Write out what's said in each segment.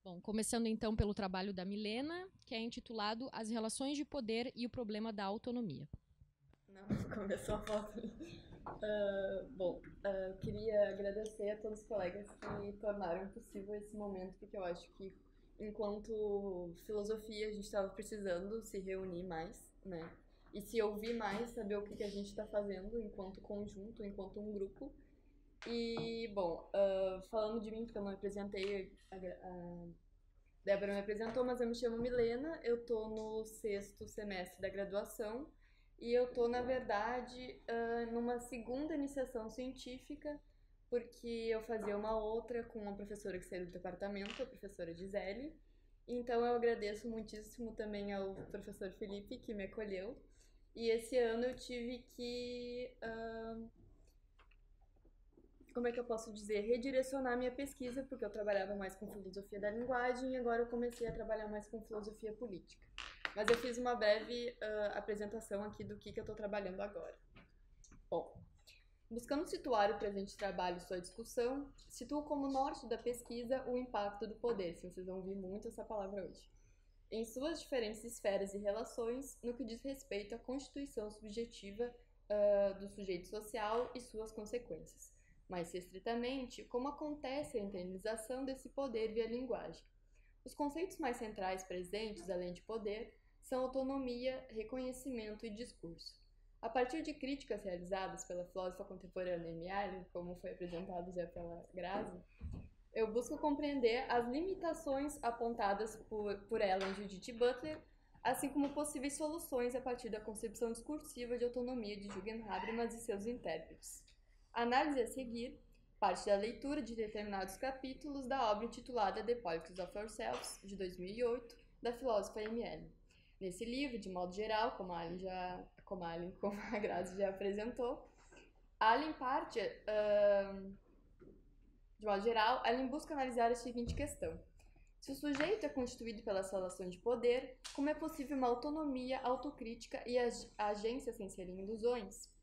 Bom, começando então pelo trabalho da Milena, que é intitulado As Relações de Poder e o Problema da Autonomia. Não, começou a foto. Queria agradecer a todos os colegas que tornaram possível esse momento, porque eu acho que, enquanto filosofia, a gente estava precisando se reunir mais, né? E se ouvir mais, saber o que a gente está fazendo enquanto conjunto, enquanto um grupo. E, bom, falando de mim, porque eu não me apresentei, a Débora me apresentou, mas eu me chamo Milena, eu tô no 6º semestre da graduação e eu tô, na verdade, numa segunda iniciação científica, porque eu fazia uma outra com uma professora que saiu do departamento, a professora Gisele. Então eu agradeço muitíssimo também ao professor Felipe, que me acolheu. E esse ano eu tive que como é que eu posso dizer, redirecionar minha pesquisa, porque eu trabalhava mais com filosofia da linguagem e agora eu comecei a trabalhar mais com filosofia política. Mas eu fiz uma breve apresentação aqui do que eu estou trabalhando agora. Bom, buscando situar o presente trabalho e sua discussão, situo como norte da pesquisa o impacto do poder, se vocês vão ouvir muito essa palavra hoje, em suas diferentes esferas e relações, no que diz respeito à constituição subjetiva do sujeito social e suas consequências. Mais estritamente, como acontece a internalização desse poder via linguagem. Os conceitos mais centrais presentes, além de poder, são autonomia, reconhecimento e discurso. A partir de críticas realizadas pela filósofa contemporânea Amy Allen, como foi apresentado já pela Grazi, eu busco compreender as limitações apontadas por ela em Judith Butler, assim como possíveis soluções a partir da concepção discursiva de autonomia de Jürgen Habermas e seus intérpretes. A análise a seguir parte da leitura de determinados capítulos da obra intitulada The Politics of Ourselves, de 2008, da filósofa Amy Allen. Nesse livro, de modo geral, como a Grazi já apresentou, Allen parte de modo geral, ela busca analisar a seguinte questão: se o sujeito é constituído pelas relações de poder, como é possível uma autonomia, autocrítica e agência sem serem ilusões?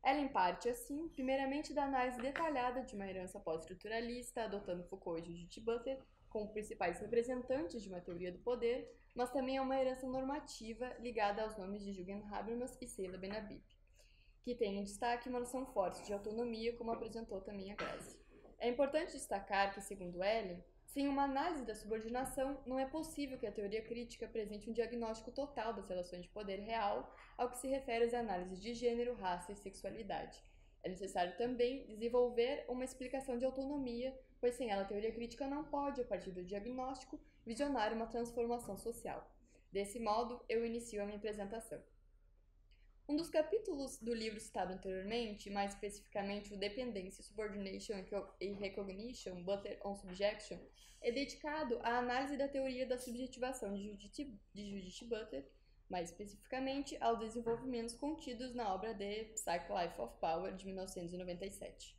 Ela parte, assim, primeiramente da análise detalhada de uma herança pós-estruturalista, adotando Foucault e Judith Butler como principais representantes de uma teoria do poder, mas também é uma herança normativa ligada aos nomes de Jürgen Habermas e Sheila Benhabib, que tem em destaque uma noção forte de autonomia, como apresentou também a Grazi. É importante destacar que, segundo Ellen, sem uma análise da subordinação, não é possível que a teoria crítica apresente um diagnóstico total das relações de poder real ao que se refere às análises de gênero, raça e sexualidade. É necessário também desenvolver uma explicação de autonomia, pois sem ela a teoria crítica não pode, a partir do diagnóstico, visionar uma transformação social. Desse modo, eu inicio a minha apresentação. Um dos capítulos do livro citado anteriormente, mais especificamente o Dependência, Subordination e Recognition, Butler on Subjection, é dedicado à análise da teoria da subjetivação de Judith Butler, mais especificamente aos desenvolvimentos contidos na obra The Psych-Life of Power, de 1997.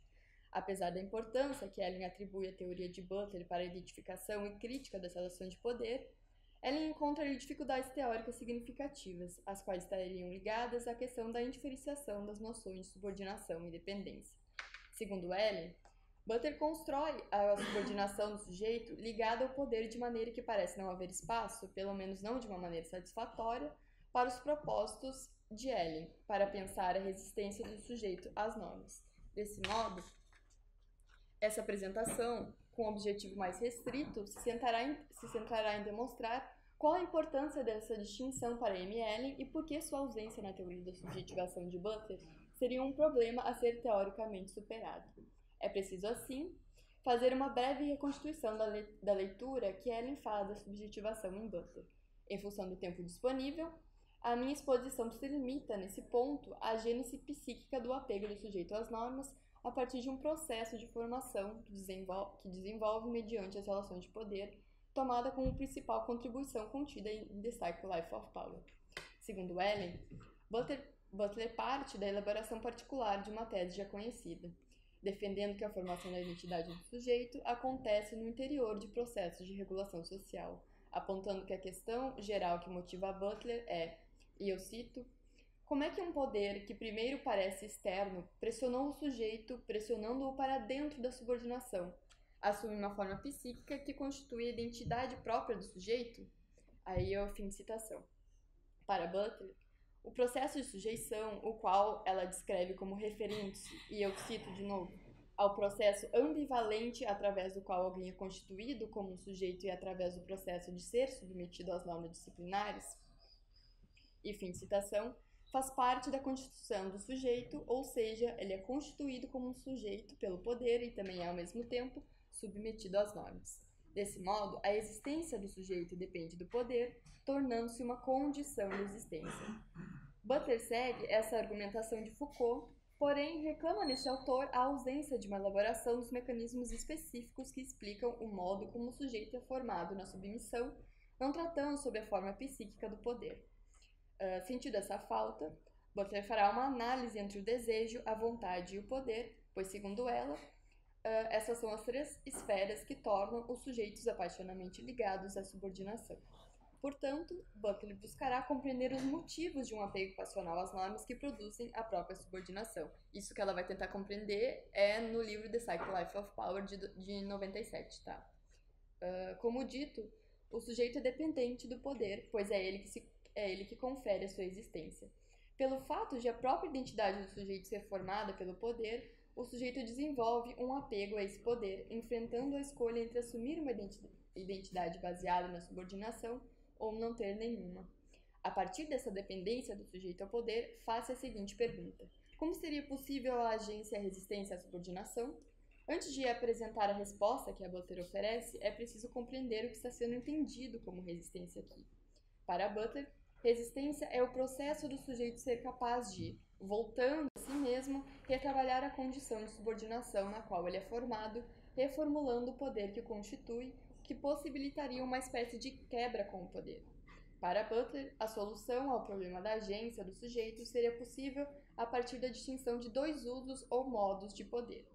Apesar da importância que Ellen atribui à teoria de Butler para a identificação e crítica das relações de poder, ela encontra dificuldades teóricas significativas, as quais estariam ligadas à questão da indiferenciação das noções de subordinação e dependência. Segundo Ellen, Butler constrói a subordinação do sujeito ligada ao poder de maneira que parece não haver espaço, pelo menos não de uma maneira satisfatória, para os propósitos de Ellen, para pensar a resistência do sujeito às normas. Desse modo, essa apresentação, com um objetivo mais restrito, se centrará em demonstrar qual a importância dessa distinção para Amy Allen e por que sua ausência na teoria da subjetivação de Butler seria um problema a ser teoricamente superado. É preciso, assim, fazer uma breve reconstituição da leitura que Allen faz da subjetivação em Butler. Em função do tempo disponível, a minha exposição se limita, nesse ponto, à gênese psíquica do apego do sujeito às normas a partir de um processo de formação que desenvolve mediante as relações de poder, tomada como principal contribuição contida em The Psych-Life of Power. Segundo Ellen, Butler parte da elaboração particular de uma tese já conhecida, defendendo que a formação da identidade do sujeito acontece no interior de processos de regulação social, apontando que a questão geral que motiva a Butler é, e eu cito, como é que um poder que primeiro parece externo pressionou o sujeito, pressionando-o para dentro da subordinação, assume uma forma psíquica que constitui a identidade própria do sujeito? Aí é o fim de citação. Para Butler, o processo de sujeição, o qual ela descreve como referindo-se, e eu cito de novo, ao processo ambivalente através do qual alguém é constituído como um sujeito e através do processo de ser submetido às normas disciplinares, e fim de citação, faz parte da constituição do sujeito, ou seja, ele é constituído como um sujeito pelo poder e também é, ao mesmo tempo, submetido às normas. Desse modo, a existência do sujeito depende do poder, tornando-se uma condição de existência. Butler segue essa argumentação de Foucault, porém reclama neste autor a ausência de uma elaboração dos mecanismos específicos que explicam o modo como o sujeito é formado na submissão, não tratando sobre a forma psíquica do poder. Sentido essa falta, Butler fará uma análise entre o desejo, a vontade e o poder, pois, segundo ela, essas são as três esferas que tornam os sujeitos apaixonadamente ligados à subordinação. Portanto, Butler buscará compreender os motivos de um apego passional às normas que produzem a própria subordinação. Isso que ela vai tentar compreender é no livro The Psychic Life of Power, de 97, tá? Como dito, o sujeito é dependente do poder, pois é ele que confere a sua existência. Pelo fato de a própria identidade do sujeito ser formada pelo poder, o sujeito desenvolve um apego a esse poder, enfrentando a escolha entre assumir uma identidade baseada na subordinação ou não ter nenhuma. A partir dessa dependência do sujeito ao poder, faça a seguinte pergunta: como seria possível a agência e a resistência à subordinação? Antes de apresentar a resposta que a Butler oferece, é preciso compreender o que está sendo entendido como resistência aqui. Para Butler, resistência é o processo do sujeito ser capaz de, voltando a si mesmo, retrabalhar a condição de subordinação na qual ele é formado, reformulando o poder que o constitui, que possibilitaria uma espécie de quebra com o poder. Para Butler, a solução ao problema da agência do sujeito seria possível a partir da distinção de dois usos ou modos de poder.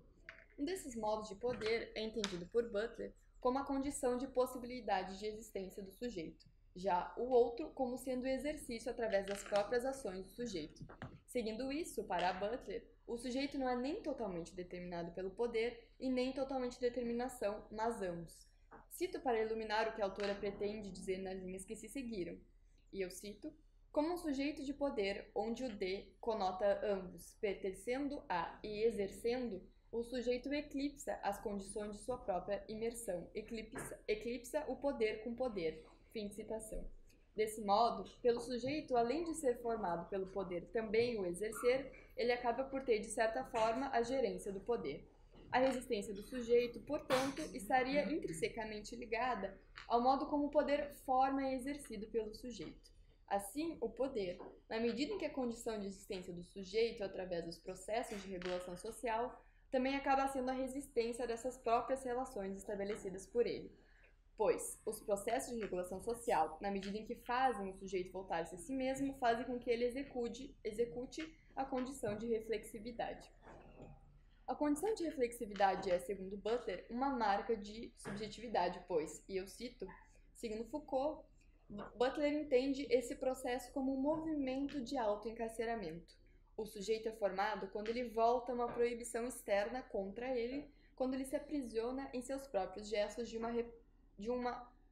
Um desses modos de poder é entendido por Butler como a condição de possibilidade de existência do sujeito, já o outro como sendo o exercício através das próprias ações do sujeito. Seguindo isso, para Butler, o sujeito não é nem totalmente determinado pelo poder e nem totalmente determinação, mas ambos. Cito para iluminar o que a autora pretende dizer nas linhas que se seguiram, e eu cito: como um sujeito de poder, onde o de conota ambos, pertencendo a e exercendo, o sujeito eclipsa as condições de sua própria imersão, eclipsa o poder com poder. Fim de citação. Desse modo, pelo sujeito, além de ser formado pelo poder também o exercer, ele acaba por ter, de certa forma, a gerência do poder. A resistência do sujeito, portanto, estaria intrinsecamente ligada ao modo como o poder forma e é exercido pelo sujeito. Assim, o poder, na medida em que a condição de existência do sujeito através dos processos de regulação social, também acaba sendo a resistência dessas próprias relações estabelecidas por ele. Pois os processos de regulação social, na medida em que fazem o sujeito voltar-se a si mesmo, fazem com que ele execute a condição de reflexividade. A condição de reflexividade é, segundo Butler, uma marca de subjetividade, pois, e eu cito, segundo Foucault, Butler entende esse processo como um movimento de autoencarceramento. O sujeito é formado quando ele volta uma proibição externa contra ele, quando ele se aprisiona em seus próprios gestos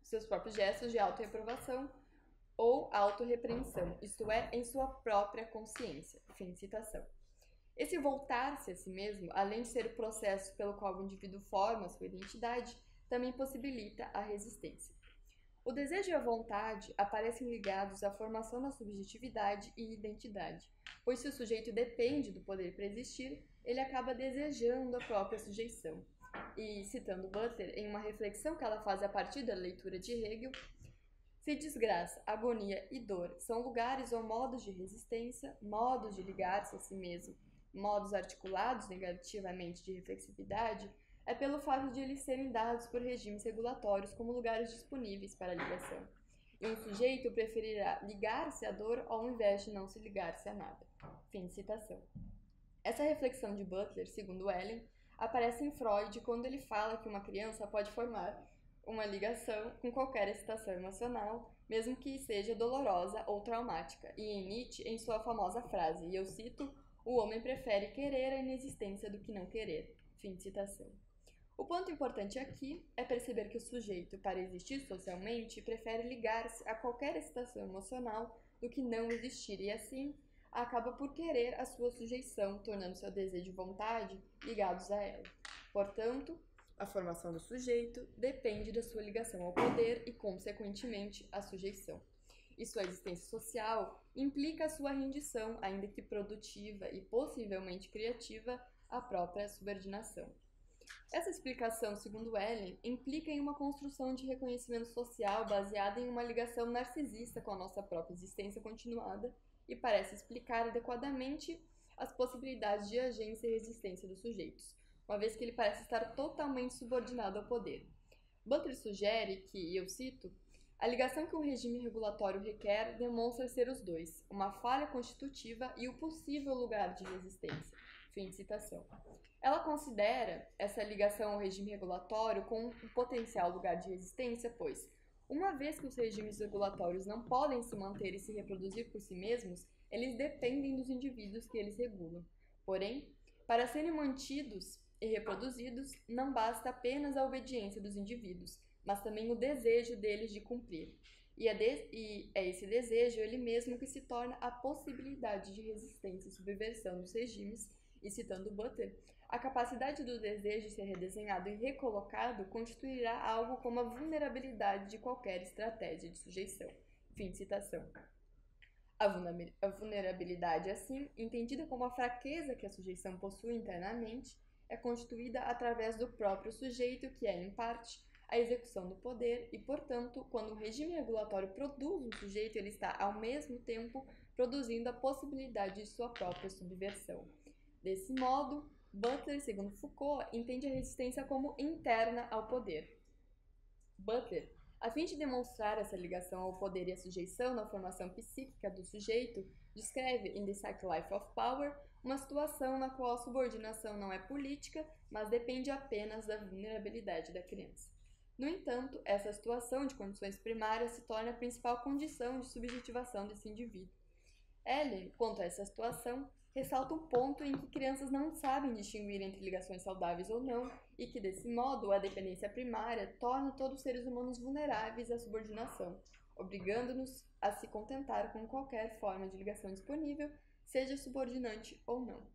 seus próprios gestos de autorreprovação ou autorrepreensão, isto é, em sua própria consciência. Fim de citação. Esse voltar-se a si mesmo, além de ser o processo pelo qual o indivíduo forma sua identidade, também possibilita a resistência. O desejo e a vontade aparecem ligados à formação da subjetividade e identidade, pois se o sujeito depende do poder para existir, ele acaba desejando a própria sujeição. E, citando Butler, em uma reflexão que ela faz a partir da leitura de Hegel, se desgraça, agonia e dor são lugares ou modos de resistência, modos de ligar-se a si mesmo, modos articulados negativamente de reflexividade, é pelo fato de eles serem dados por regimes regulatórios como lugares disponíveis para a ligação. E um sujeito preferirá ligar-se à dor ao invés de não se ligar-se a nada. Fim de citação. Essa reflexão de Butler, segundo Ellen, aparece em Freud quando ele fala que uma criança pode formar uma ligação com qualquer excitação emocional, mesmo que seja dolorosa ou traumática, e em Nietzsche em sua famosa frase, e eu cito: o homem prefere querer a inexistência do que não querer. Fim de citação. O ponto importante aqui é perceber que o sujeito, para existir socialmente, prefere ligar-se a qualquer excitação emocional do que não existir e, assim, acaba por querer a sua sujeição, tornando seu desejo e vontade ligados a ela. Portanto, a formação do sujeito depende da sua ligação ao poder e, consequentemente, a sujeição. E sua existência social implica a sua rendição, ainda que produtiva e possivelmente criativa, à própria subordinação. Essa explicação, segundo Ellen, implica em uma construção de reconhecimento social baseada em uma ligação narcisista com a nossa própria existência continuada e parece explicar adequadamente as possibilidades de agência e resistência dos sujeitos, uma vez que ele parece estar totalmente subordinado ao poder. Butler sugere que, e eu cito, a ligação que um regime regulatório requer demonstra ser os dois, uma falha constitutiva e o possível lugar de resistência. Fim de citação. Ela considera essa ligação ao regime regulatório como um potencial lugar de resistência, pois, uma vez que os regimes regulatórios não podem se manter e se reproduzir por si mesmos, eles dependem dos indivíduos que eles regulam. Porém, para serem mantidos e reproduzidos, não basta apenas a obediência dos indivíduos, mas também o desejo deles de cumprir. E é esse desejo ele mesmo que se torna a possibilidade de resistência e subversão dos regimes, e citando Butler, a capacidade do desejo ser redesenhado e recolocado constituirá algo como a vulnerabilidade de qualquer estratégia de sujeição. Fim de citação. A vulnerabilidade, assim, entendida como a fraqueza que a sujeição possui internamente, é constituída através do próprio sujeito, que é, em parte, a execução do poder e, portanto, quando o regime regulatório produz um sujeito, ele está, ao mesmo tempo, produzindo a possibilidade de sua própria subversão. Desse modo, Butler, segundo Foucault, entende a resistência como interna ao poder. Butler, a fim de demonstrar essa ligação ao poder e à sujeição na formação psíquica do sujeito, descreve em The Psychic Life of Power uma situação na qual a subordinação não é política, mas depende apenas da vulnerabilidade da criança. No entanto, essa situação de condições primárias se torna a principal condição de subjetivação desse indivíduo. Ellen, quanto a essa situação, ressalta um ponto em que crianças não sabem distinguir entre ligações saudáveis ou não, e que, desse modo, a dependência primária torna todos os seres humanos vulneráveis à subordinação, obrigando-nos a se contentar com qualquer forma de ligação disponível, seja subordinante ou não.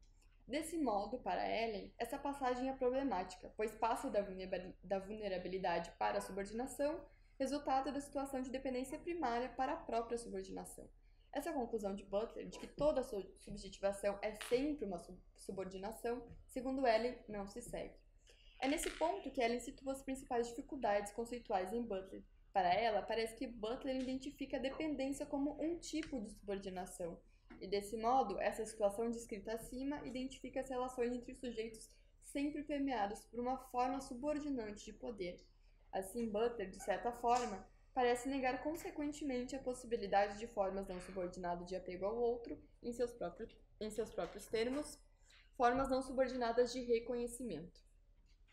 Desse modo, para Ellen, essa passagem é problemática, pois passa da vulnerabilidade para a subordinação, resultado da situação de dependência primária para a própria subordinação. Essa conclusão de Butler, de que toda subjetivação é sempre uma subordinação, segundo Ellen, não se segue. É nesse ponto que Ellen situa as principais dificuldades conceituais em Butler. Para ela, parece que Butler identifica a dependência como um tipo de subordinação, e desse modo, essa situação descrita acima identifica as relações entre os sujeitos sempre permeados por uma forma subordinante de poder. Assim, Butler, de certa forma, parece negar consequentemente a possibilidade de formas não subordinadas de apego ao outro, em seus próprios termos, formas não subordinadas de reconhecimento.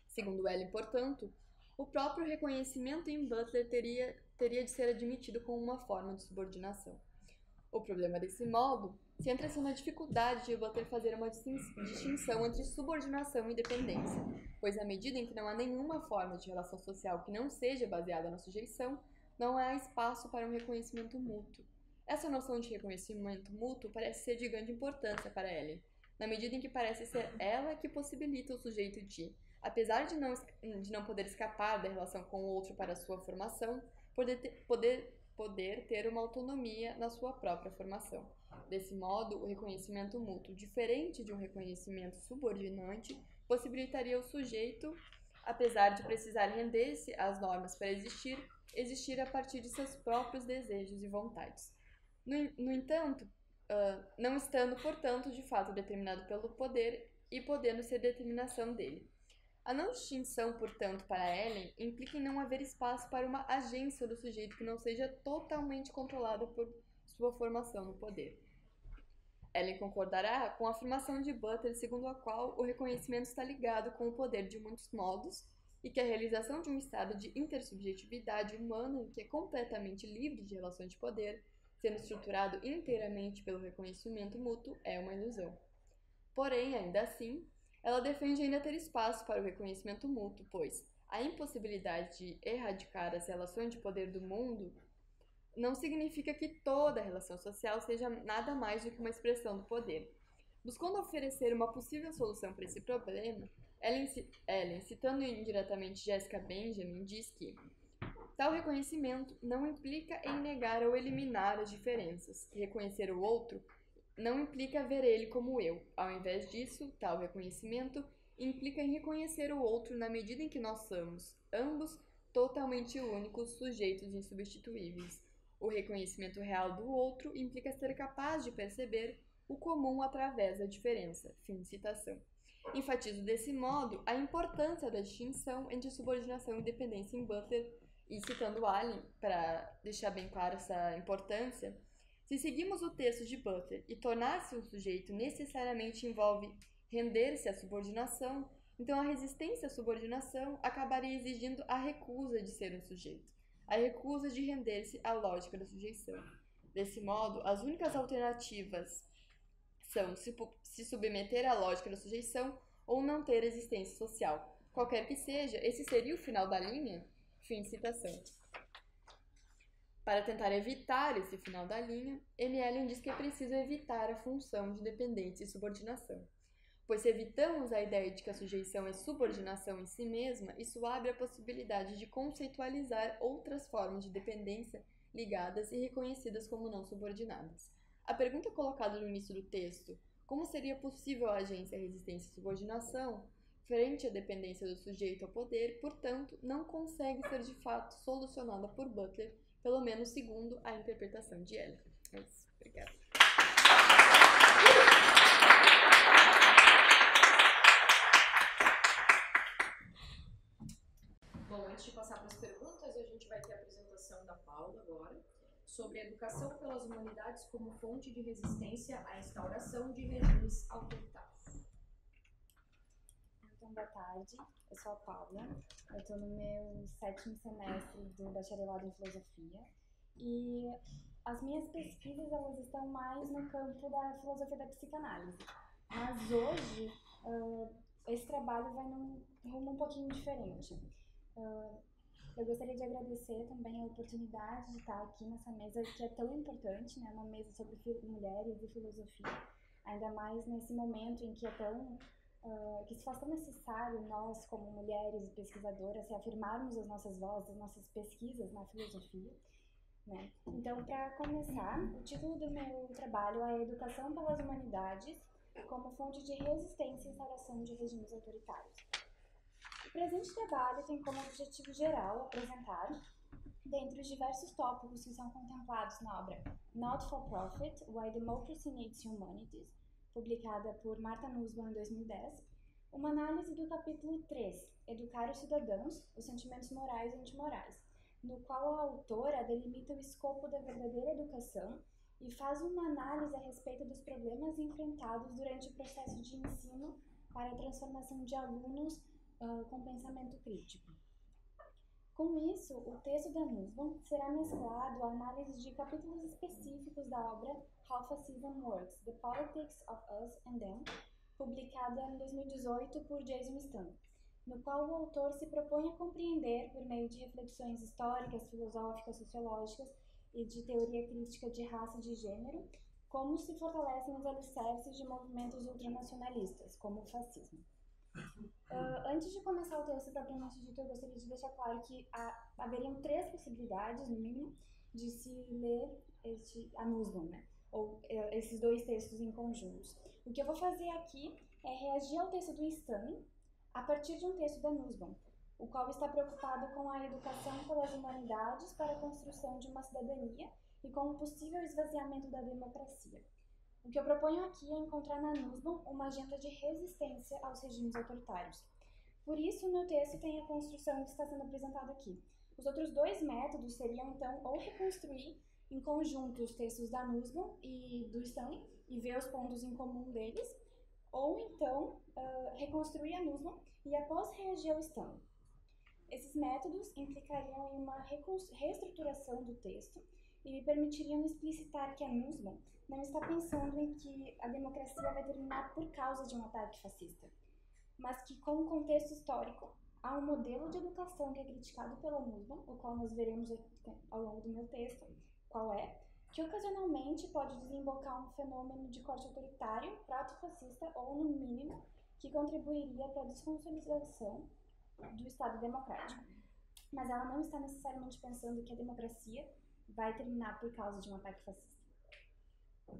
Segundo Ellen, portanto, o próprio reconhecimento em Butler teria de ser admitido como uma forma de subordinação. O problema desse modo centra-se na dificuldade de Butler fazer uma distinção entre subordinação e dependência, pois à medida em que não há nenhuma forma de relação social que não seja baseada na sujeição, não há espaço para um reconhecimento mútuo. Essa noção de reconhecimento mútuo parece ser de grande importância para Ellen, na medida em que parece ser ela que possibilita o sujeito de, apesar de não poder escapar da relação com o outro para sua formação, poder ter uma autonomia na sua própria formação. Desse modo, o reconhecimento mútuo, diferente de um reconhecimento subordinante, possibilitaria o sujeito, apesar de precisar render-se às normas para existir a partir de seus próprios desejos e vontades. No entanto, não estando, portanto, de fato determinado pelo poder e podendo ser determinação dele. A não distinção, portanto, para Ellen, implica em não haver espaço para uma agência do sujeito que não seja totalmente controlada por sua formação no poder. Ellen concordará com a afirmação de Butler, segundo a qual o reconhecimento está ligado com o poder de muitos modos e que a realização de um estado de intersubjetividade humana que é completamente livre de relações de poder, sendo estruturado inteiramente pelo reconhecimento mútuo, é uma ilusão. Porém, ainda assim, Ela defende ainda ter espaço para o reconhecimento mútuo, pois a impossibilidade de erradicar as relações de poder do mundo não significa que toda relação social seja nada mais do que uma expressão do poder. Buscando oferecer uma possível solução para esse problema, Ellen, citando indiretamente Jessica Benjamin, diz que tal reconhecimento não implica em negar ou eliminar as diferenças. Reconhecer o outro não implica ver ele como eu. Ao invés disso, tal reconhecimento implica em reconhecer o outro na medida em que nós somos, ambos, totalmente únicos, sujeitos insubstituíveis. O reconhecimento real do outro implica ser capaz de perceber o comum através da diferença. Fim de citação. Enfatizo desse modo a importância da distinção entre subordinação e dependência em Butler, e citando Allen, para deixar bem clara essa importância, se seguimos o texto de Butler e tornar-se um sujeito necessariamente envolve render-se à subordinação, então a resistência à subordinação acabaria exigindo a recusa de ser um sujeito, a recusa de render-se à lógica da sujeição. Desse modo, as únicas alternativas são se submeter à lógica da sujeição ou não ter existência social. Qualquer que seja, esse seria o final da linha? Fim de citação. Para tentar evitar esse final da linha, Ellen diz que é preciso evitar a função de dependência e subordinação. Pois se evitamos a ideia de que a sujeição é subordinação em si mesma, isso abre a possibilidade de conceitualizar outras formas de dependência ligadas e reconhecidas como não subordinadas. A pergunta colocada no início do texto, como seria possível a agência, resistência e subordinação, frente à dependência do sujeito ao poder, portanto, não consegue ser de fato solucionada por Butler, pelo menos segundo a interpretação de Ellen. É isso. Obrigada. Bom, antes de passar para as perguntas, a gente vai ter a apresentação da Paula agora, sobre a educação pelas humanidades como fonte de resistência à instauração de regimes autoritários. Então, boa tarde, eu sou a Paula, eu estou no meu 7º semestre do bacharelado em filosofia e as minhas pesquisas elas estão mais no campo da filosofia da psicanálise, mas hoje esse trabalho vai num rumo um pouquinho diferente. Eu gostaria de agradecer também a oportunidade de estar aqui nessa mesa que é tão importante, né? Uma mesa sobre mulheres e filosofia, ainda mais nesse momento em que que se faz tão necessário nós, como mulheres e pesquisadoras, reafirmarmos as nossas vozes, as nossas pesquisas na filosofia, né? Então, para começar, o título do meu trabalho é Educação pelas Humanidades como fonte de resistência à instauração de regimes autoritários. O presente trabalho tem como objetivo geral apresentar, dentre os diversos tópicos que são contemplados na obra Not for Profit, Why Democracy Needs Humanities, publicada por Martha Nussbaum em 2010, uma análise do capítulo 3, Educar os Cidadãos, os Sentimentos Morais e Antimorais, no qual a autora delimita o escopo da verdadeira educação e faz uma análise a respeito dos problemas enfrentados durante o processo de ensino para a transformação de alunos com pensamento crítico. Com isso, o texto da Nussbaum será mesclado à análise de capítulos específicos da obra How Fascism Works, The Politics of Us and Them, publicada em 2018 por Jason Stone, no qual o autor se propõe a compreender, por meio de reflexões históricas, filosóficas, sociológicas e de teoria crítica de raça e de gênero, como se fortalecem os alicerces de movimentos ultranacionalistas, como o fascismo. Antes de começar o texto propriamente dito, eu gostaria de deixar claro que haveriam 3 possibilidades, no mínimo, de se ler a Nussbaum, né? Ou esses 2 textos em conjuntos. O que eu vou fazer aqui é reagir ao texto do Stone a partir de um texto da Nussbaum, o qual está preocupado com a educação pelas humanidades para a construção de uma cidadania e com o possível esvaziamento da democracia. O que eu proponho aqui é encontrar na Nussbaum uma agenda de resistência aos regimes autoritários. Por isso, o meu texto tem a construção que está sendo apresentada aqui. Os outros 2 métodos seriam, então, ou reconstruir em conjunto os textos da Nussbaum e do Stone e ver os pontos em comum deles, ou então reconstruir a Nussbaum e após reagir ao Stone. Esses métodos implicariam em uma reestruturação do texto e me permitiriam explicitar que a Nussbaum não está pensando em que a democracia vai terminar por causa de um ataque fascista, mas que, com o contexto histórico, há um modelo de educação que é criticado pela Nussbaum, o qual nós veremos ao longo do meu texto, qual é, que ocasionalmente pode desembocar um fenômeno de corte autoritário, proto-fascista ou, no mínimo, que contribuiria para a desconsolidação do Estado democrático. Mas ela não está necessariamente pensando que a democracia vai terminar por causa de um ataque fascista.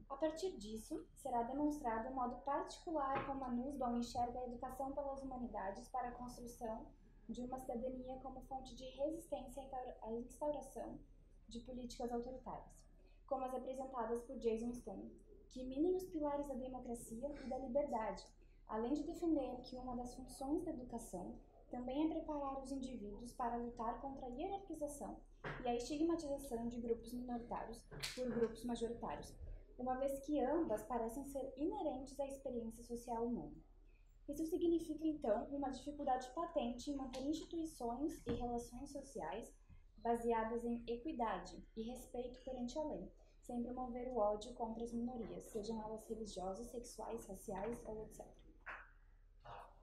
A partir disso, será demonstrado o modo particular como a Nussbaum enxerga a educação pelas humanidades para a construção de uma cidadania como fonte de resistência à instauração de políticas autoritárias, como as apresentadas por Jason Stone, que minem os pilares da democracia e da liberdade, além de defender que uma das funções da educação também é preparar os indivíduos para lutar contra a hierarquização e a estigmatização de grupos minoritários por grupos majoritários, uma vez que ambas parecem ser inerentes à experiência social humana. Isso significa, então, uma dificuldade patente em manter instituições e relações sociais baseadas em equidade e respeito perante a lei, sem promover o ódio contra as minorias, sejam elas religiosas, sexuais, raciais ou etc.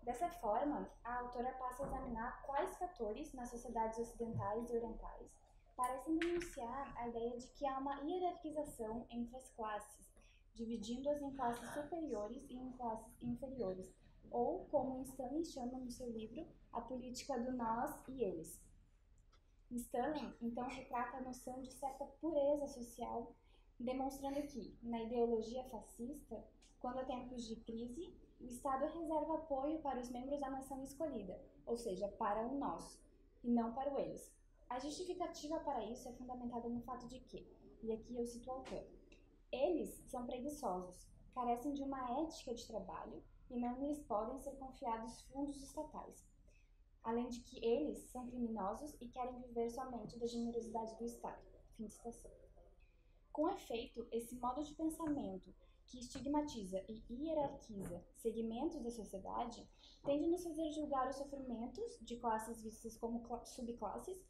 Dessa forma, a autora passa a examinar quais fatores nas sociedades ocidentais e orientais parecem denunciar a ideia de que há uma hierarquização entre as classes, dividindo-as em classes superiores e em classes inferiores, ou, como Stanley chama no seu livro, a política do nós e eles. Stanley, então, retrata a noção de certa pureza social, demonstrando que, na ideologia fascista, quando há tempos de crise, o Estado reserva apoio para os membros da nação escolhida, ou seja, para o nós, e não para o eles. A justificativa para isso é fundamentada no fato de que, e aqui eu cito o autor, eles são preguiçosos, carecem de uma ética de trabalho e não lhes podem ser confiados fundos estatais. Além de que eles são criminosos e querem viver somente da generosidade do Estado. Fim de citação. Com efeito, esse modo de pensamento que estigmatiza e hierarquiza segmentos da sociedade tende a nos fazer julgar os sofrimentos de classes vistas como subclasses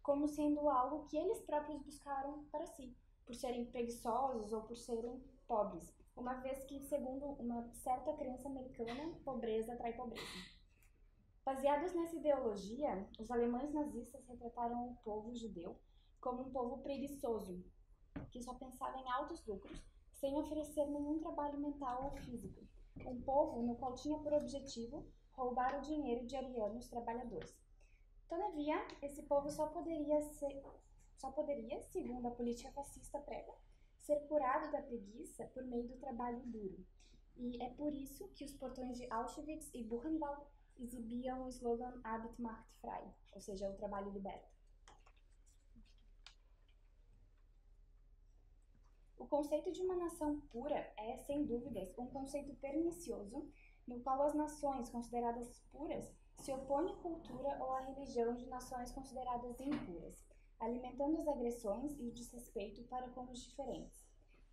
como sendo algo que eles próprios buscaram para si, por serem preguiçosos ou por serem pobres, uma vez que, segundo uma certa crença americana, pobreza atrai pobreza. Baseados nessa ideologia, os alemães nazistas retrataram o povo judeu como um povo preguiçoso, que só pensava em altos lucros, sem oferecer nenhum trabalho mental ou físico. Um povo no qual tinha por objetivo roubar o dinheiro de arianos trabalhadores. Todavia, esse povo só poderia, segundo a política fascista prega, ser curado da preguiça por meio do trabalho duro. E é por isso que os portões de Auschwitz e Buchenwald exibiam o slogan Arbeit macht frei, ou seja, o trabalho liberta. O conceito de uma nação pura é, sem dúvidas, um conceito pernicioso no qual as nações consideradas puras se opõem à cultura ou à religião de nações consideradas impuras, alimentando as agressões e o desrespeito para com os diferentes.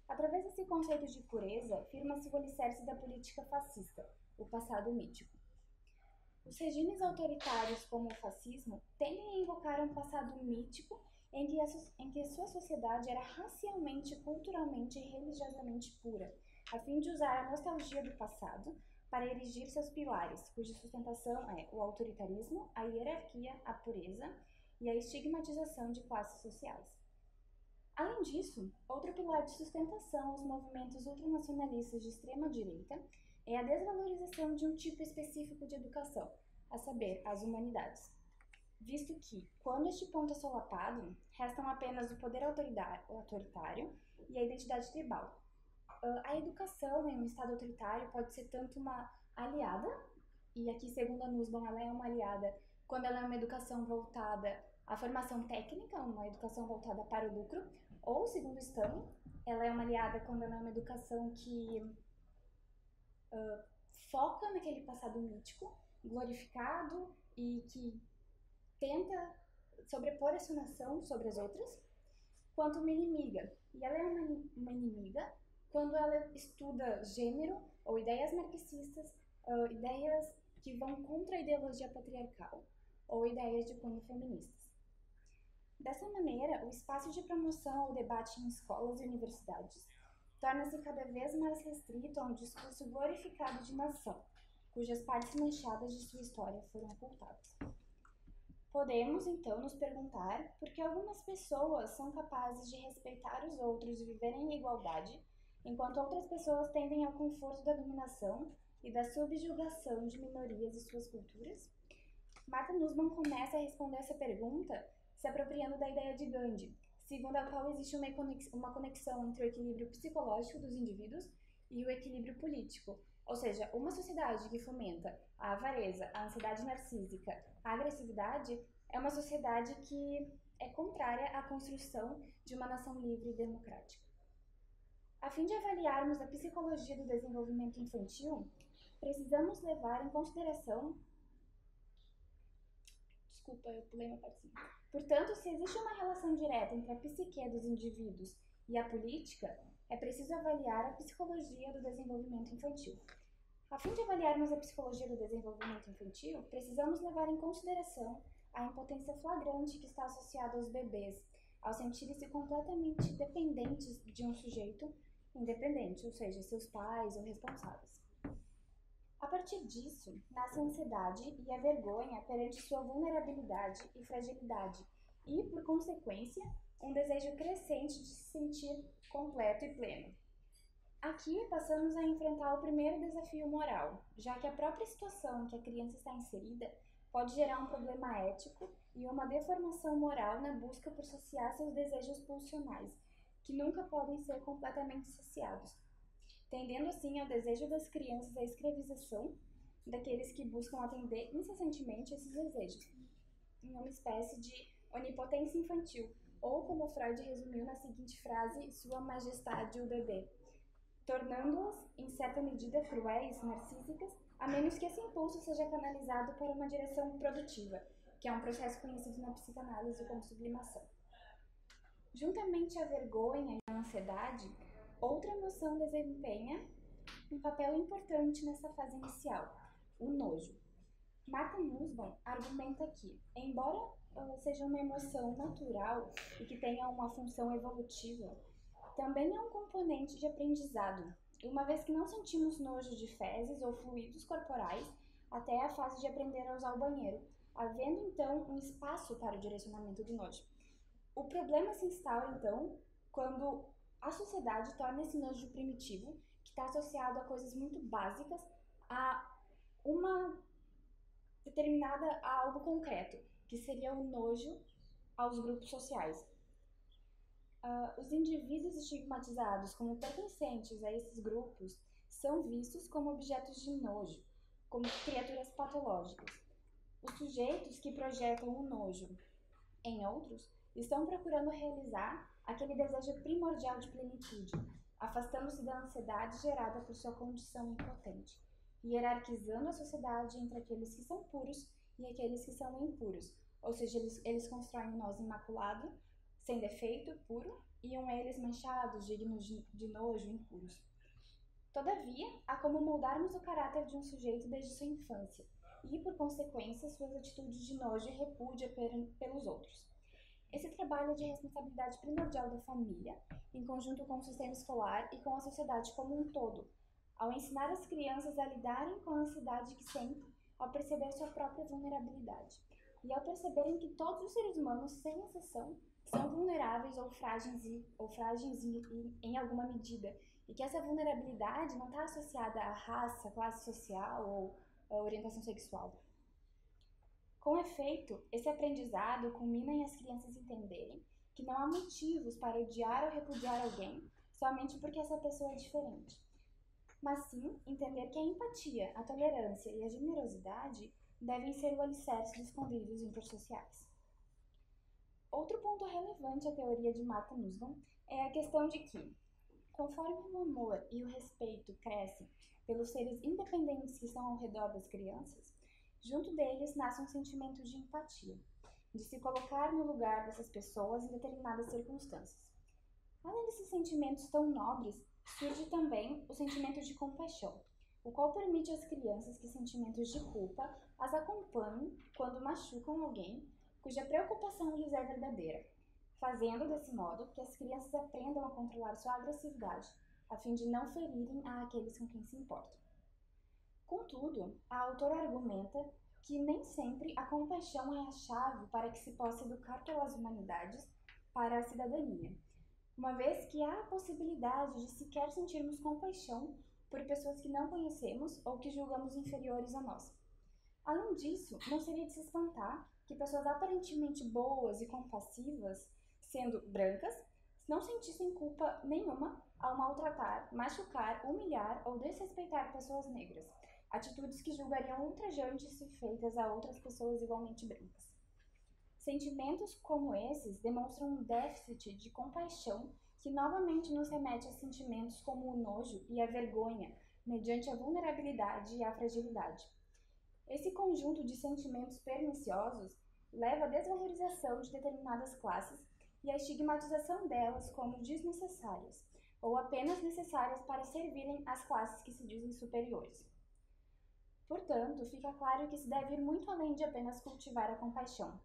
Através desse conceito de pureza, firma-se o alicerce da política fascista, o passado mítico. Os regimes autoritários, como o fascismo, tendem a invocar um passado mítico em que sua sociedade era racialmente, culturalmente e religiosamente pura, a fim de usar a nostalgia do passado para erigir seus pilares, cuja sustentação é o autoritarismo, a hierarquia, a pureza e a estigmatização de classes sociais. Além disso, outro pilar de sustentação aos movimentos ultranacionalistas de extrema-direita é a desvalorização de um tipo específico de educação, a saber, as humanidades. Visto que, quando este ponto é solapado, restam apenas o poder autoritário e a identidade tribal. A educação em um Estado autoritário pode ser tanto uma aliada, e aqui, segundo a Nussbaum, ela é uma aliada quando ela é uma educação voltada à formação técnica, uma educação voltada para o lucro, ou, segundo Stanley, ela é uma aliada quando ela é uma educação que foca naquele passado mítico, glorificado e que tenta sobrepor essa nação sobre as outras, quanto uma inimiga. E ela é uma inimiga quando ela estuda gênero ou ideias marxistas, ideias que vão contra a ideologia patriarcal ou ideias de cunho feministas. Dessa maneira, o espaço de promoção ao debate em escolas e universidades torna-se cada vez mais restrito a um discurso glorificado de nação, cujas partes manchadas de sua história foram ocultadas. Podemos, então, nos perguntar por que algumas pessoas são capazes de respeitar os outros e viverem em igualdade, enquanto outras pessoas tendem ao conforto da dominação e da subjugação de minorias e suas culturas? Martha Nussbaum começa a responder essa pergunta se apropriando da ideia de Gandhi, segundo a qual existe uma conexão entre o equilíbrio psicológico dos indivíduos e o equilíbrio político. Ou seja, uma sociedade que fomenta a avareza, a ansiedade narcísica, a agressividade, é uma sociedade que é contrária à construção de uma nação livre e democrática. A fim de avaliarmos a psicologia do desenvolvimento infantil, precisamos levar em consideração... Desculpa, eu pulei uma partezinha. Portanto, se existe uma relação direta entre a psique dos indivíduos e a política, é preciso avaliar a psicologia do desenvolvimento infantil. A fim de avaliarmos a psicologia do desenvolvimento infantil, precisamos levar em consideração a impotência flagrante que está associada aos bebês, ao sentirem-se completamente dependentes de um sujeito independente, ou seja, seus pais ou responsáveis. A partir disso, nasce a ansiedade e a vergonha perante sua vulnerabilidade e fragilidade e, por consequência, um desejo crescente de se sentir completo e pleno. Aqui passamos a enfrentar o primeiro desafio moral, já que a própria situação em que a criança está inserida pode gerar um problema ético e uma deformação moral na busca por saciar seus desejos pulsionais, que nunca podem ser completamente saciados, tendendo assim ao desejo das crianças à escravização daqueles que buscam atender incessantemente esses desejos, em uma espécie de onipotência infantil, ou como Freud resumiu na seguinte frase, Sua Majestade o Bebê, tornando-as, em certa medida, cruéis, narcísicas, a menos que esse impulso seja canalizado para uma direção produtiva, que é um processo conhecido na psicanálise como sublimação. Juntamente à vergonha e à ansiedade, outra emoção desempenha um papel importante nessa fase inicial, o nojo. Martha Nussbaum argumenta que, embora seja uma emoção natural e que tenha uma função evolutiva, também é um componente de aprendizado, uma vez que não sentimos nojo de fezes ou fluidos corporais até a fase de aprender a usar o banheiro, havendo então um espaço para o direcionamento do nojo. O problema se instaura então quando a sociedade torna esse nojo primitivo, que está associado a coisas muito básicas, a algo concreto, que seria o nojo aos grupos sociais. Os indivíduos estigmatizados como pertencentes a esses grupos são vistos como objetos de nojo, como criaturas patológicas. Os sujeitos que projetam o nojo em outros estão procurando realizar aquele desejo primordial de plenitude, afastando-se da ansiedade gerada por sua condição impotente, hierarquizando a sociedade entre aqueles que são puros e aqueles que são impuros, ou seja, eles constroem um nós imaculado, sem defeito, puro, e um eles manchados, dignos de nojo, impuros. Todavia, há como moldarmos o caráter de um sujeito desde sua infância, e, por consequência, suas atitudes de nojo e repúdio pelos outros. Esse trabalho é de responsabilidade primordial da família, em conjunto com o sistema escolar e com a sociedade como um todo, ao ensinar as crianças a lidarem com a ansiedade que sentem ao perceber sua própria vulnerabilidade, e ao perceberem que todos os seres humanos, sem exceção, são vulneráveis ou frágeis em alguma medida, e que essa vulnerabilidade não está associada à raça, classe social ou à orientação sexual. Com efeito, esse aprendizado culmina em as crianças entenderem que não há motivos para odiar ou repudiar alguém somente porque essa pessoa é diferente, mas sim entender que a empatia, a tolerância e a generosidade devem ser o alicerce dos convívios intersociais. Outro ponto relevante à teoria de Martha Nussbaum é a questão de que, conforme o amor e o respeito crescem pelos seres independentes que estão ao redor das crianças, junto deles nasce um sentimento de empatia, de se colocar no lugar dessas pessoas em determinadas circunstâncias. Além desses sentimentos tão nobres, surge também o sentimento de compaixão, o qual permite às crianças que sentimentos de culpa as acompanhem quando machucam alguém cuja preocupação lhes é verdadeira, fazendo desse modo que as crianças aprendam a controlar sua agressividade, a fim de não ferirem aqueles com quem se importam. Contudo, a autora argumenta que nem sempre a compaixão é a chave para que se possa educar pelas humanidades para a cidadania, uma vez que há a possibilidade de sequer sentirmos compaixão por pessoas que não conhecemos ou que julgamos inferiores a nós. Além disso, não seria de se espantar que pessoas aparentemente boas e compassivas, sendo brancas, não sentissem culpa nenhuma ao maltratar, machucar, humilhar ou desrespeitar pessoas negras, atitudes que julgariam ultrajantes se feitas a outras pessoas igualmente brancas. Sentimentos como esses demonstram um déficit de compaixão que novamente nos remete a sentimentos como o nojo e a vergonha, mediante a vulnerabilidade e a fragilidade. Esse conjunto de sentimentos perniciosos leva à desvalorização de determinadas classes e à estigmatização delas como desnecessárias, ou apenas necessárias para servirem às classes que se dizem superiores. Portanto, fica claro que se deve ir muito além de apenas cultivar a compaixão,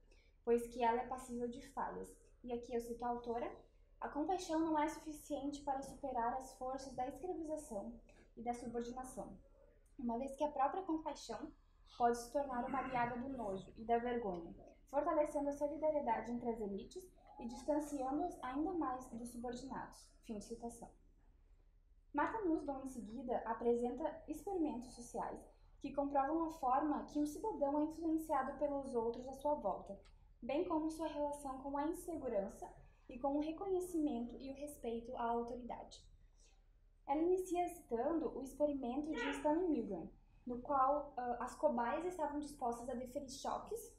pois que ela é passível de falhas, e aqui eu cito a autora: a compaixão não é suficiente para superar as forças da escravização e da subordinação, uma vez que a própria compaixão pode se tornar uma aliada do nojo e da vergonha, fortalecendo a solidariedade entre as elites e distanciando-as ainda mais dos subordinados. Fim de citação. Martha Nussbaum, em seguida, apresenta experimentos sociais que comprovam a forma que um cidadão é influenciado pelos outros à sua volta, bem como sua relação com a insegurança e com o reconhecimento e o respeito à autoridade. Ela inicia citando o experimento de Stanley Milgram, no qual as cobaias estavam dispostas a deferir choques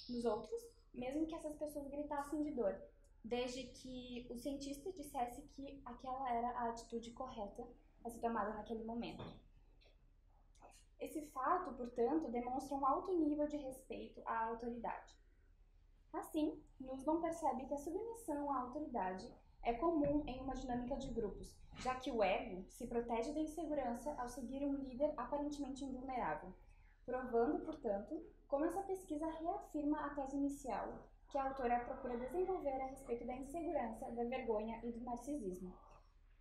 nos outros, mesmo que essas pessoas gritassem de dor, desde que o cientista dissesse que aquela era a atitude correta a ser tomada naquele momento. Esse fato, portanto, demonstra um alto nível de respeito à autoridade. Assim, Nussbaum percebe que a submissão à autoridade é comum em uma dinâmica de grupos, já que o ego se protege da insegurança ao seguir um líder aparentemente invulnerável, provando, portanto, como essa pesquisa reafirma a tese inicial que a autora procura desenvolver a respeito da insegurança, da vergonha e do narcisismo.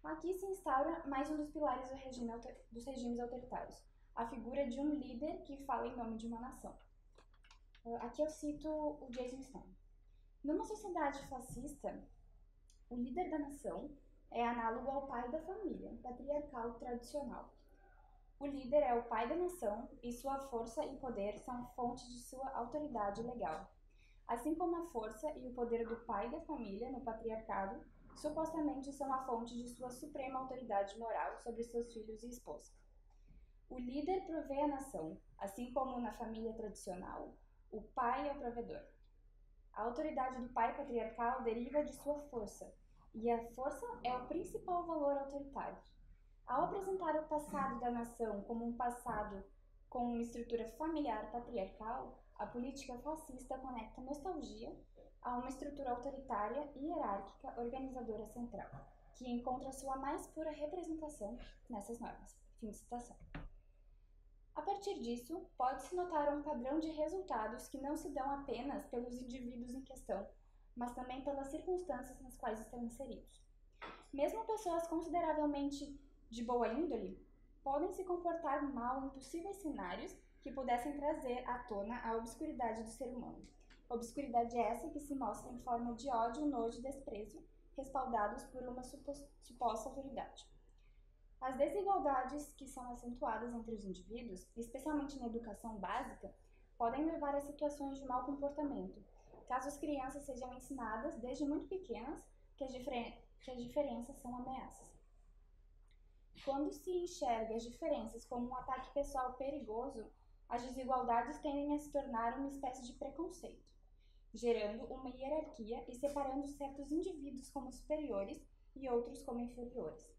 Aqui se instaura mais um dos pilares dos regimes autoritários, a figura de um líder que fala em nome de uma nação. Aqui eu cito o Jason Stone. Numa sociedade fascista, o líder da nação é análogo ao pai da família, patriarcal tradicional. O líder é o pai da nação e sua força e poder são fonte de sua autoridade legal. Assim como a força e o poder do pai da família no patriarcado supostamente são a fonte de sua suprema autoridade moral sobre seus filhos e esposa. O líder provê a nação, assim como na família tradicional, o pai é o provedor. A autoridade do pai patriarcal deriva de sua força, e a força é o principal valor autoritário. Ao apresentar o passado da nação como um passado com uma estrutura familiar patriarcal, a política fascista conecta nostalgia a uma estrutura autoritária e hierárquica organizadora central, que encontra sua mais pura representação nessas normas. Fim de citação. A partir disso, pode-se notar um padrão de resultados que não se dão apenas pelos indivíduos em questão, mas também pelas circunstâncias nas quais estão inseridos. Mesmo pessoas consideravelmente de boa índole podem se comportar mal em possíveis cenários que pudessem trazer à tona a obscuridade do ser humano. Obscuridade essa que se mostra em forma de ódio, nojo e desprezo, respaldados por uma suposta autoridade. As desigualdades que são acentuadas entre os indivíduos, especialmente na educação básica, podem levar a situações de mau comportamento, caso as crianças sejam ensinadas desde muito pequenas que as diferenças são ameaças. Quando se enxerga as diferenças como um ataque pessoal perigoso, as desigualdades tendem a se tornar uma espécie de preconceito, gerando uma hierarquia e separando certos indivíduos como superiores e outros como inferiores.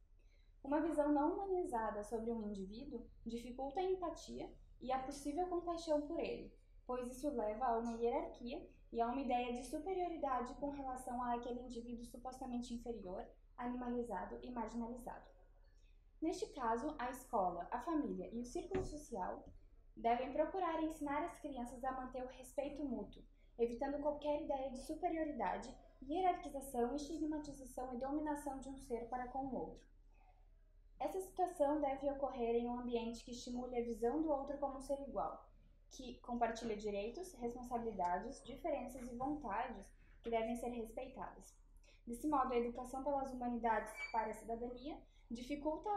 Uma visão não humanizada sobre um indivíduo dificulta a empatia e a possível compaixão por ele, pois isso leva a uma hierarquia e a uma ideia de superioridade com relação àquele indivíduo supostamente inferior, animalizado e marginalizado. Neste caso, a escola, a família e o círculo social devem procurar ensinar as crianças a manter o respeito mútuo, evitando qualquer ideia de superioridade, hierarquização, estigmatização e dominação de um ser para com o outro. Essa situação deve ocorrer em um ambiente que estimule a visão do outro como um ser igual, que compartilha direitos, responsabilidades, diferenças e vontades que devem ser respeitadas. Desse modo, a educação pelas humanidades para a cidadania dificulta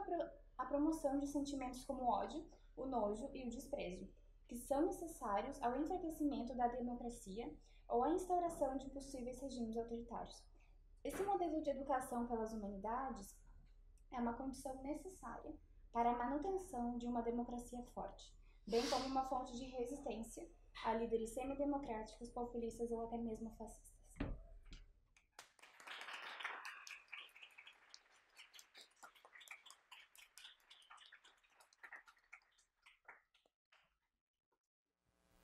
a promoção de sentimentos como o ódio, o nojo e o desprezo, que são necessários ao enfraquecimento da democracia ou à instauração de possíveis regimes autoritários. Esse modelo de educação pelas humanidades é uma condição necessária para a manutenção de uma democracia forte, bem como uma fonte de resistência a líderes semidemocráticos, populistas ou até mesmo fascistas.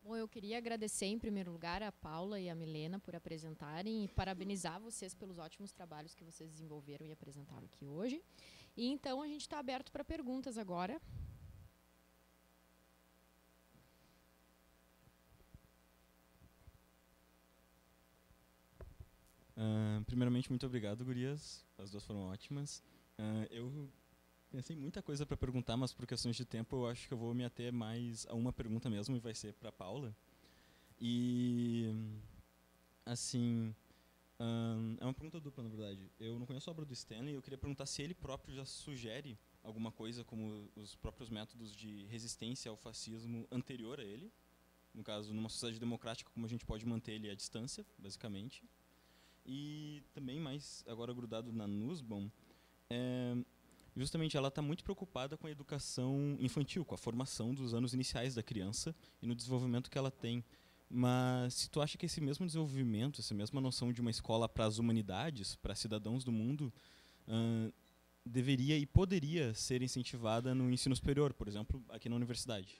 Bom, eu queria agradecer em primeiro lugar a Paula e a Milena por apresentarem e parabenizar vocês pelos ótimos trabalhos que vocês desenvolveram e apresentaram aqui hoje. E então a gente está aberto para perguntas agora. Primeiramente, muito obrigado, gurias. As duas foram ótimas. Eu pensei em muita coisa para perguntar, mas por questões de tempo eu acho que eu vou me ater mais a uma pergunta mesmo, e vai ser para Paula. E, assim, é uma pergunta dupla, na verdade. Eu não conheço a obra do Stanley, eu queria perguntar se ele próprio já sugere alguma coisa como os próprios métodos de resistência ao fascismo anterior a ele. No caso, numa sociedade democrática, como a gente pode manter ele à distância, basicamente. E também, mais agora grudado na Nussbaum, justamente ela está muito preocupada com a educação infantil, com a formação dos anos iniciais da criança e no desenvolvimento que ela tem. Mas se tu acha que esse mesmo desenvolvimento, essa mesma noção de uma escola para as humanidades, para cidadãos do mundo, deveria e poderia ser incentivada no ensino superior, por exemplo, aqui na universidade?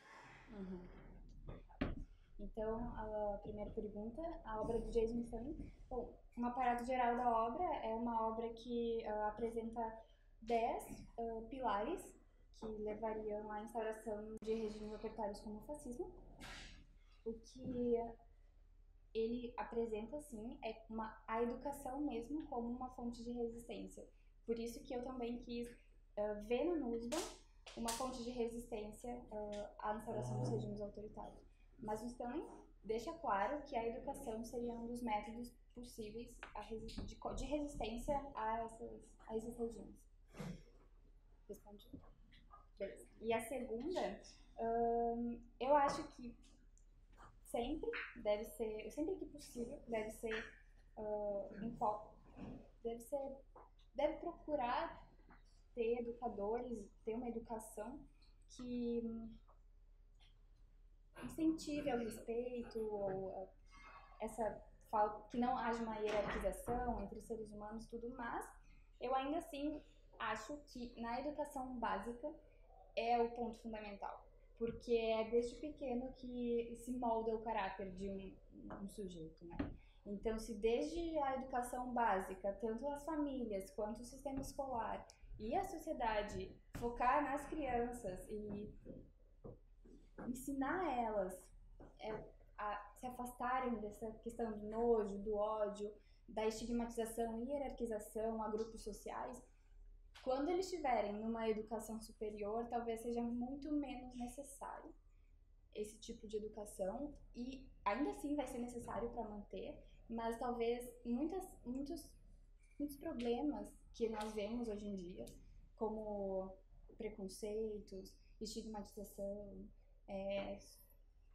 Então, a primeira pergunta, a obra do Jason Stanley. Bom, um aparato geral da obra é uma obra que apresenta 10 pilares que levariam à instauração de regimes autoritários como o fascismo. O que ele apresenta, sim, é a educação mesmo como uma fonte de resistência. Por isso que eu também quis ver no Nussbaum uma fonte de resistência à instauração dos regimes autoritários. Mas o Stanley deixa claro que a educação seria um dos métodos possíveis de resistência a esses regimes. Respondi? Beleza. E a segunda, eu acho que sempre que possível, deve procurar ter educadores, ter uma educação que incentive ao respeito, ou que não haja uma hierarquização entre os seres humanos e tudo, mas eu ainda assim acho que na educação básica é o ponto fundamental, porque é desde pequeno que se molda o caráter de um sujeito, né? Então, se desde a educação básica, tanto as famílias quanto o sistema escolar e a sociedade focar nas crianças e ensinar elas a se afastarem dessa questão do nojo, do ódio, da estigmatização e hierarquização a grupos sociais, quando eles estiverem numa educação superior, talvez seja muito menos necessário esse tipo de educação, e ainda assim vai ser necessário para manter, mas talvez muitos problemas que nós vemos hoje em dia, como preconceitos, estigmatização,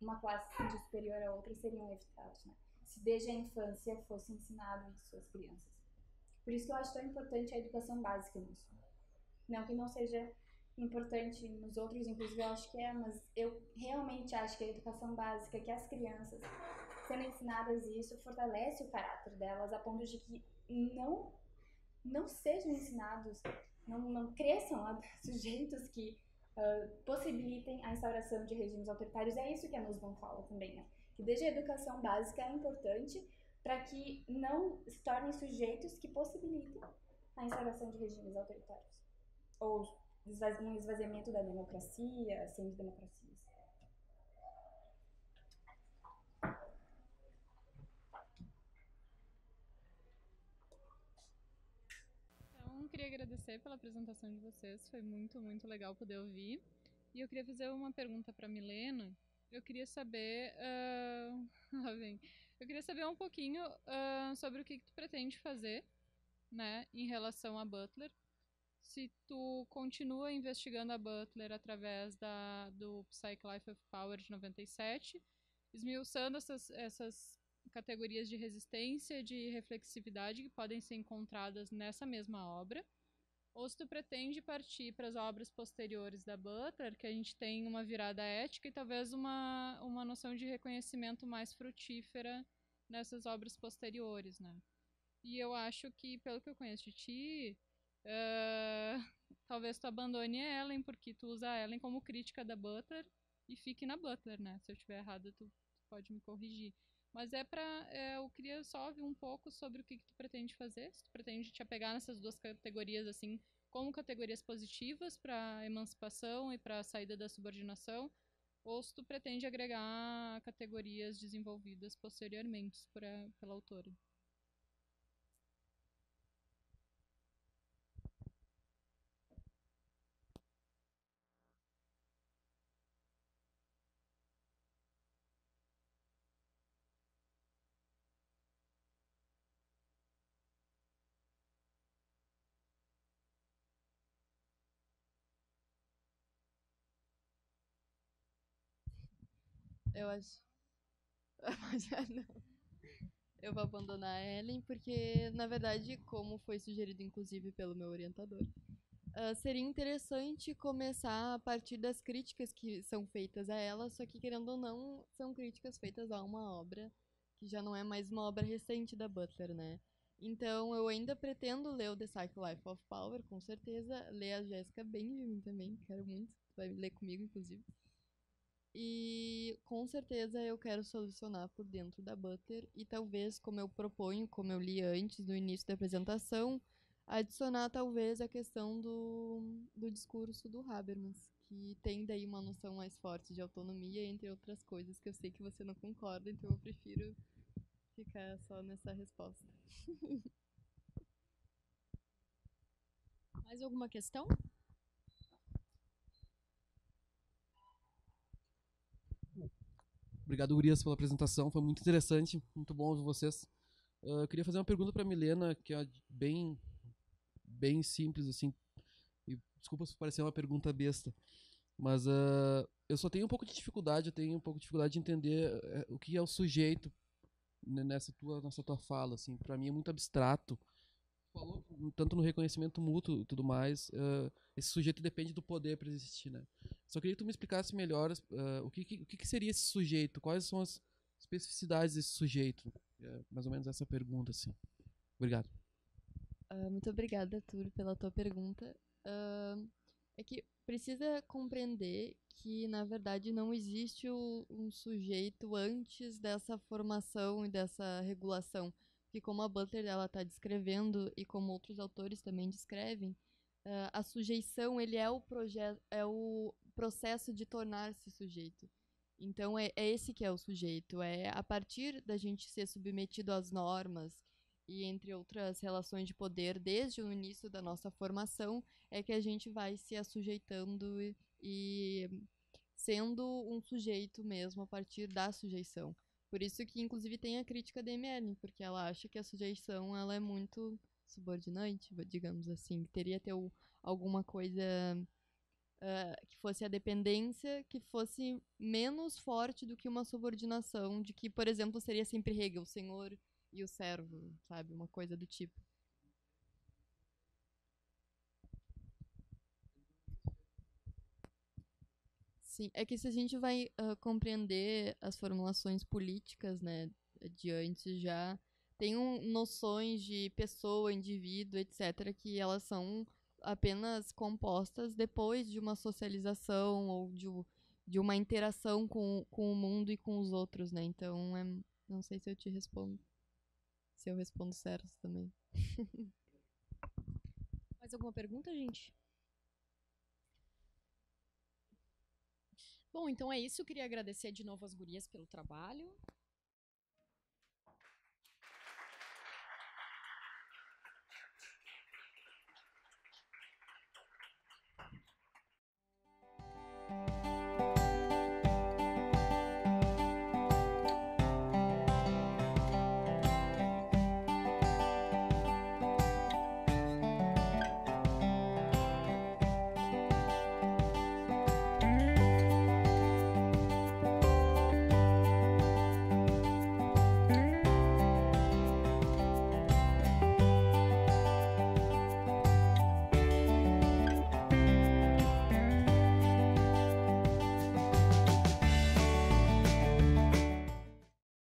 uma classe de superior a outra, seriam evitados, né? Se desde a infância fosse ensinado isso às crianças. Por isso que eu acho tão importante a educação básica nisso. Não que não seja importante nos outros, inclusive eu acho que mas eu realmente acho que a educação básica, que as crianças sendo ensinadas isso, fortalece o caráter delas a ponto de que não sejam ensinados, não cresçam sujeitos que possibilitem a instauração de regimes autoritários. É isso que a Nussbaum fala também, né? Que desde a educação básica é importante para que não se tornem sujeitos que possibilitem a instauração de regimes autoritários ou um esvaziamento da democracia, semidemocracias. Então, queria agradecer pela apresentação de vocês, foi muito, muito legal poder ouvir. E eu queria fazer uma pergunta para Milena. Eu queria saber, eu queria saber um pouquinho sobre o que tu pretende fazer, né, em relação a Butler. Se tu continua investigando a Butler através do Psych Life of Power de 97, esmiuçando essas categorias de resistência, de reflexividade que podem ser encontradas nessa mesma obra, ou se tu pretende partir para as obras posteriores da Butler, que a gente tem uma virada ética e talvez uma noção de reconhecimento mais frutífera nessas obras posteriores, né? E eu acho que, pelo que eu conheço de ti, talvez tu abandone a Ellen, porque tu usa a Ellen como crítica da Butler e fique na Butler, né? Se eu estiver errada, tu pode me corrigir. Mas eu queria só ouvir um pouco sobre o que tu pretende fazer. Se tu pretende te apegar nessas duas categorias, assim, como categorias positivas para emancipação e para a saída da subordinação, ou se tu pretende agregar categorias desenvolvidas posteriormente pela autora. Eu acho. Não. Eu vou abandonar a Ellen porque, na verdade, como foi sugerido inclusive pelo meu orientador, seria interessante começar a partir das críticas que são feitas a ela, só que, querendo ou não, são críticas feitas a uma obra que já não é mais uma obra recente da Butler, né? Então, eu ainda pretendo ler o The Psych Life of Power, com certeza, ler a Jessica Benjamin também, quero muito, vai ler comigo, inclusive. E com certeza eu quero solucionar por dentro da Butler e talvez, como eu proponho, como eu li antes no início da apresentação, adicionar talvez a questão do discurso do Habermas, que tem daí uma noção mais forte de autonomia, entre outras coisas que eu sei que você não concorda, então eu prefiro ficar só nessa resposta. Mais alguma questão? Obrigado, gurias, pela apresentação. Foi muito interessante, muito bom ouvir vocês. Eu queria fazer uma pergunta para a Milena, que é bem, bem simples, assim. E desculpa se parecer uma pergunta besta, mas eu só tenho um pouco de dificuldade, de entender o que é o sujeito nessa tua fala, assim. Para mim é muito abstrato. Falou tanto no reconhecimento mútuo e tudo mais, esse sujeito depende do poder para existir, né? Só queria que tu me explicasse melhor o que seria esse sujeito, quais são as especificidades desse sujeito. Mais ou menos essa pergunta, assim. Obrigado. Muito obrigada, Arthur, pela tua pergunta. É que precisa compreender que, na verdade, não existe um sujeito antes dessa formação e dessa regulação. Que como a Butler está descrevendo e como outros autores também descrevem, a sujeição ele é o processo de tornar-se sujeito. Então é esse que é o sujeito. É a partir da gente ser submetido às normas e entre outras relações de poder desde o início da nossa formação é que a gente vai se assujeitando e sendo um sujeito mesmo a partir da sujeição. Por isso que, inclusive, tem a crítica da ML, porque ela acha que a sujeição ela é muito subordinante, digamos assim. Teria que ter alguma coisa que fosse a dependência, que fosse menos forte do que uma subordinação, de que, por exemplo, seria sempre Hegel, o senhor e o servo, sabe? Uma coisa do tipo. Sim, é que se a gente vai compreender as formulações políticas, né, de antes já, tem noções de pessoa, indivíduo, etc., que elas são apenas compostas depois de uma socialização ou de uma interação com o mundo e com os outros, né? Então, não sei se eu te respondo. Se eu respondo certo também. Mais alguma pergunta, gente? Bom, então é isso. Eu queria agradecer de novo às gurias pelo trabalho.